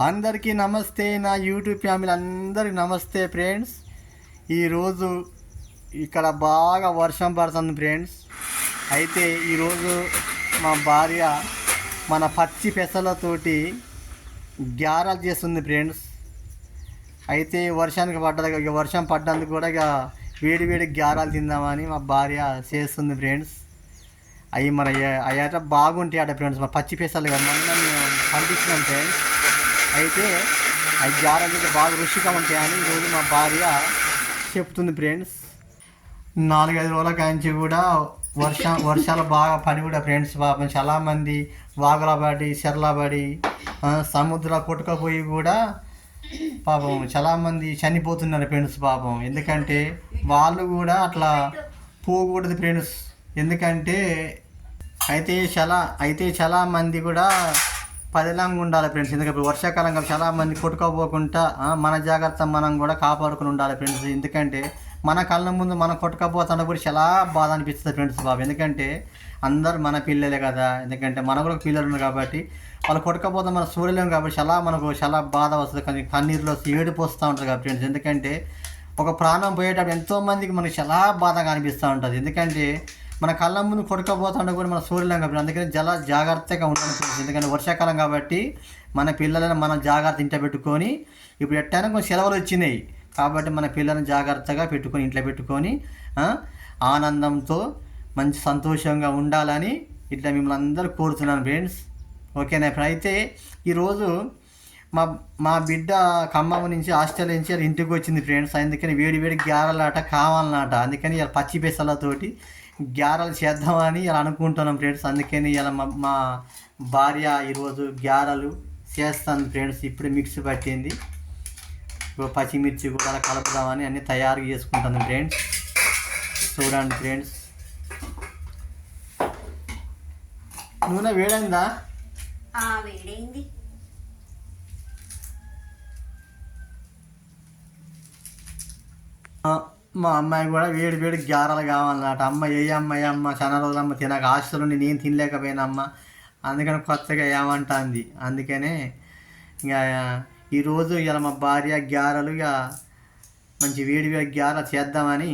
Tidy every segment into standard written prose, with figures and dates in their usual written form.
అందరికీ నమస్తే. నా యూట్యూబ్ ఫ్యామిలీ అందరికీ నమస్తే ఫ్రెండ్స్. ఈరోజు ఇక్కడ బాగా వర్షం పడుతుంది ఫ్రెండ్స్. అయితే ఈరోజు మా భార్య మన పచ్చి పెసలతోటి గ్యారలు చేస్తుంది ఫ్రెండ్స్. అయితే వర్షానికి పడ్డది, వర్షం పడ్డందుకు కూడా ఇక వేడి వేడి గ్యారాలు తిందామని మా భార్య చేస్తుంది ఫ్రెండ్స్. అవి మన అయ్యాట బాగుంటాయి అట ఫ్రెండ్స్. మా పచ్చి పెసలు మొన్న మేము పంపించినాం ఫ్రెండ్స్. అయితే అవి గ్యారెలు బాగా రుచిగా ఉంటాయని ఈరోజు మా భార్య చెప్తుంది ఫ్రెండ్స్. 4-5 రోజుల కాంచి కూడా వర్షాలు బాగా పడి కూడా ఫ్రెండ్స్. పాపం చాలామంది వాగుల పడి చెర్ల పడి సముద్ర కొట్టుకపోయి కూడా పాపం చాలామంది చనిపోతున్నారు ఫ్రెండ్స్. పాపం ఎందుకంటే వాళ్ళు కూడా అట్లా పోకూడదు ఫ్రెండ్స్. ఎందుకంటే అయితే చాలామంది కూడా పదిలంగా ఉండాలి ఫ్రెండ్స్. ఎందుకంటే వర్షాకాలంగా చాలామంది కొట్టుకోపోకుండా మన జాగ్రత్త మనం కూడా కాపాడుకుని ఉండాలి ఫ్రెండ్స్. ఎందుకంటే మన కళ్ళ ముందు మనం కొట్టుకపోతున్నా కూడా చాలా బాధ అనిపిస్తుంది ఫ్రెండ్స్ బాబు. ఎందుకంటే అందరు మన పిల్లలే కదా. ఎందుకంటే మన కూడా పిల్లలు ఉన్నారు కాబట్టి వాళ్ళు కొట్టుకపోతే మనం చూడలేము కాబట్టి మనకు చాలా బాధ వస్తుంది. కానీ కన్నీరులో ఏడుపు వస్తూ ఉంటుంది కదా ఫ్రెండ్స్. ఎందుకంటే ఒక ప్రాణం పోయేటప్పుడు ఎంతోమందికి మనకి చాలా బాధగా అనిపిస్తూ ఉంటుంది. ఎందుకంటే మన కళ్ళ ముందు కొట్టుకపోతుంటే కూడా మనం చూడలేం కాబట్టి అందుకని చాలా జాగ్రత్తగా ఉండాలి ఫ్రెండ్స్. ఎందుకంటే వర్షాకాలం కాబట్టి మన పిల్లలను మనం జాగ్రత్త ఇంట్లో పెట్టుకొని, ఇప్పుడు ఎట్టైనా కొంచెం సెలవులు వచ్చినాయి కాబట్టి మన పిల్లలను జాగ్రత్తగా పెట్టుకొని ఇంట్లో పెట్టుకొని ఆనందంతో మంచి సంతోషంగా ఉండాలని ఇట్లా మిమ్మల్ని అందరూ కోరుతున్నాను ఫ్రెండ్స్. ఓకేనా. ఇప్పుడు అయితే ఈరోజు మా బిడ్డ ఖమ్మం నుంచి హాస్టల్ నుంచి ఇంటికి వచ్చింది ఫ్రెండ్స్. అందుకని వేడి వేడి గ్యారలాట కావాలన్నట. అందుకని ఇలా పచ్చి పెసలతోటి గ్యారలు చేద్దామని ఇలా అనుకుంటున్నాం ఫ్రెండ్స్. అందుకని ఇలా మా భార్య ఈరోజు గ్యారలు చేస్తాను ఫ్రెండ్స్. ఇప్పుడే మిక్సీ పట్టింది. పచ్చిమిర్చి కూడా అలా కలుపుదామని అన్నీ తయారు చేసుకుంటాను ఫ్రెండ్స్. చూడండి ఫ్రెండ్స్. నూనె వేడైందా? వేడైంది. మా అమ్మాయి కూడా వేడి వేడి గ్యారలు కావాలన్నమాట. అమ్మ అమ్మ చాలా రోజులమ్మ తినక హాస్టల్ నుండి నేను తినలేకపోయినా అమ్మ, అందుకని కొత్తగా ఏమంటుంది. అందుకనే ఇక ఈరోజు ఇలా మా భార్య గ్యారలు ఇక మంచి వేడి వేడి గ్యారలు చేద్దామని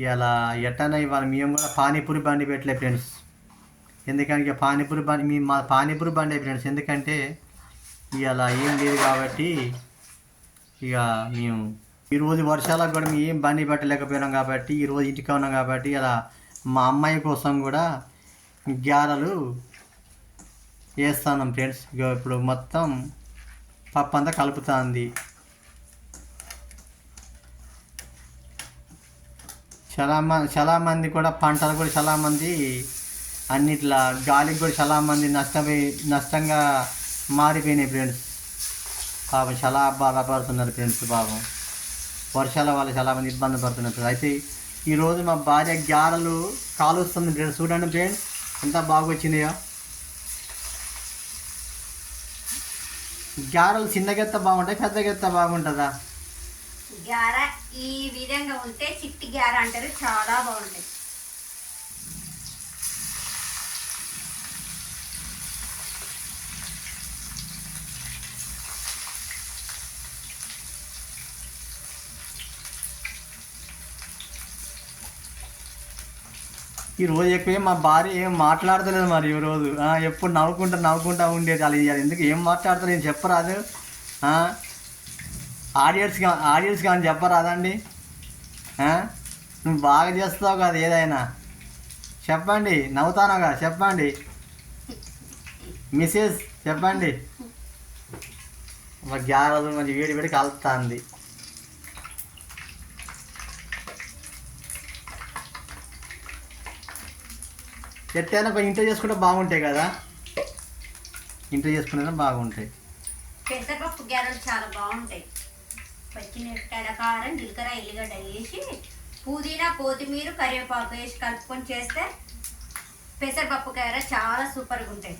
ఇలా ఎట్టనే ఇవాళ మేము కూడా పానీపూరి బండి పెట్టలే ఫ్రెండ్స్. ఎందుకంటే ఇక పానీపూరి బండి మా పానీపూరి బండి ఫ్రెండ్స్. ఎందుకంటే ఇలా ఏం లేదు కాబట్టి ఇక మేము ఈరోజు వర్షాలకు కూడా మేము ఏం బండి పెట్టలేకపోయినాం కాబట్టి ఈరోజు ఇంటికి ఉన్నాం కాబట్టి ఇలా మా అమ్మాయి కోసం కూడా గ్యారలు వేస్తున్నాం ఫ్రెండ్స్. ఇప్పుడు మొత్తం పప్పు అంతా కలుపుతుంది. చాలామంది కూడా పంటలు కూడా చాలామంది అన్నిట్లా గాలికి కూడా చాలామంది నష్టంగా మారిపోయినాయి ఫ్రెండ్స్. పాపం చాలా బాధపడుతున్నారు ఫ్రెండ్స్. పాపం వర్షాల వల్ల చాలామంది ఇబ్బంది పడుతున్నారు. అయితే ఈరోజు మా భార్య గ్యారలు కాలుస్తుంది ఫ్రెండ్స్. చూడండి ఫ్రెండ్స్ ఎంత బాగా వచ్చినాయో గ్యారలు. చిన్న గెత్త బాగుంటాయి, పెద్ద గెత్త బాగుంటుందా? గ్యార ఈ విధంగా ఉంటే చిట్టి గ్యార అంటారు, చాలా బాగుంటాయి. ఈరోజు ఎక్కువ మా భార్య ఏం మాట్లాడతలేదు మరి. ఈరోజు ఎప్పుడు నవ్వుకుంటా ఉండేది. అలా ఎందుకు ఏం మాట్లాడతలేదు చెప్పరాదు? ఆడియన్స్ కానీ చెప్పరాదండి? నువ్వు బాగా చేస్తావు కదా ఏదైనా చెప్పండి. నవ్వుతాను కదా చెప్పండి. మిస్సెస్ చెప్పండి. మా గ్యారలు మంచి వేడి వేడి కలుపుతుంది. ఎట్టైనా ఇంట్లో చేసుకుంటే బాగుంటాయి కదా. ఇంట్లో చేసుకునే బాగుంటాయి. పెసరపప్పు గ్యారెలు చాలా బాగుంటాయి. పచ్చిమిరపకాయల కారం, జీలకర్ర, ఎల్లిగడ్డ వేసి పుదీనా, కొత్తిమీర, కరివేపాకు వేసి కలుపుకొని చేస్తే పెసరపప్పు గ్యారె చాలా సూపర్గా ఉంటాయి.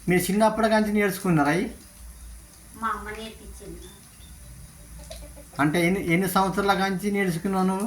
మీరు చిన్నప్పటి నుంచి నేర్చుకున్నారా? మా అమ్మ నేర్పించింది. అంటే ఎన్ని సంవత్సరాల నుంచి నేర్చుకున్నావు నువ్వు?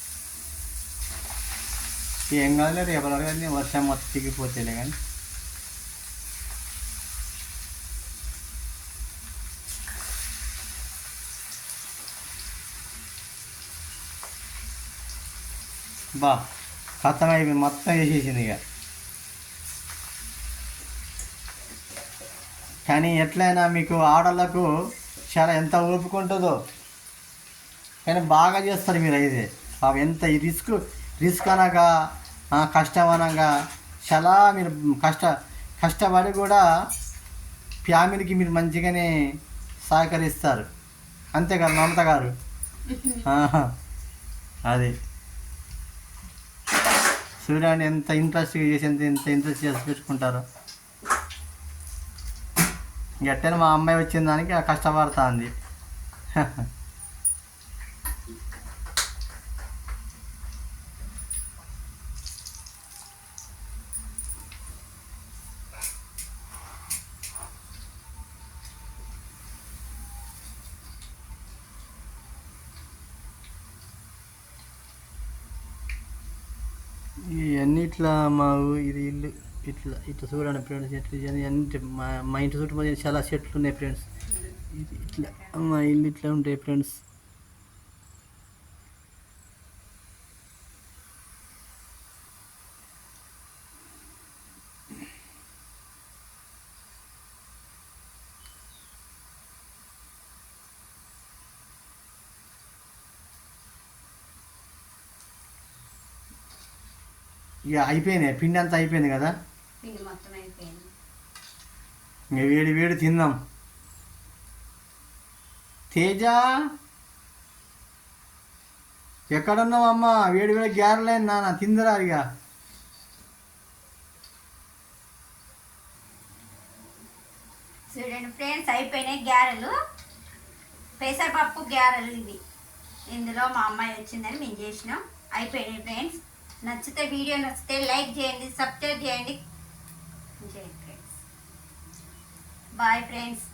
ఏం కాదులే రేపటి వరకు కానీ వర్షం మొత్తం తిరిగిపోతేలే కానీ. బా ఖతం అయిపోయింది, మొత్తం వేసేసింది ఇక. కానీ ఎట్లయినా మీకు ఆడలకు చాలా ఎంత ఓపిక ఉంటుందో, కానీ బాగా చేస్తారు మీరు అయితే. ఎంత ఈ రిస్క్ అనగా కష్టం అనగా చాలా మీరు కష్టపడి కూడా ఫ్యామిలీకి మీరు మంచిగానే సహకరిస్తారు. అంతే కదా మమత గారు? అది చూడండి ఎంత ఇంట్రెస్ట్గా చేసి ఎంత ఇంట్రెస్ట్ చేసి పెట్టుకుంటారో. గట్టని మా అమ్మాయి వచ్చిన దానికి కష్టపడుతుంది. ఇవన్నీ ఇట్లా ఇది ఇల్లు ఇట్లా చూడండి ఫ్రెండ్స్. ఎట్లా అన్ని మా ఇంటి చుట్టూ చాలా చెట్లు ఉన్నాయి ఫ్రెండ్స్. ఇది ఇట్లా మా ఇల్లు ఇట్లా ఉంటాయి ఫ్రెండ్స్. ఇక అయిపోయినాయి, పిండి అంతా అయిపోయింది కదా. పిండి మొత్తం అయిపోయింది. ఇంకా వేడి వేడి తిందాం. తేజ ఎక్కడున్నావు అమ్మ? వేడి వేడి గ్యారలేని నాన్న తిందరా ఇక. చూడండి ఫ్రెండ్స్, అయిపోయినాయి గ్యారెలు, పెసరపప్పు గ్యారెలు ఇవి. ఇందులో మా అమ్మాయి వచ్చిందని మేము చేసినాం. అయిపోయినాయి ఫ్రెండ్స్. నచ్చితే వీడియో నచ్చితే లైక్ చేయండి, సబ్స్క్రైబ్ చేయండి. Friends bye friends.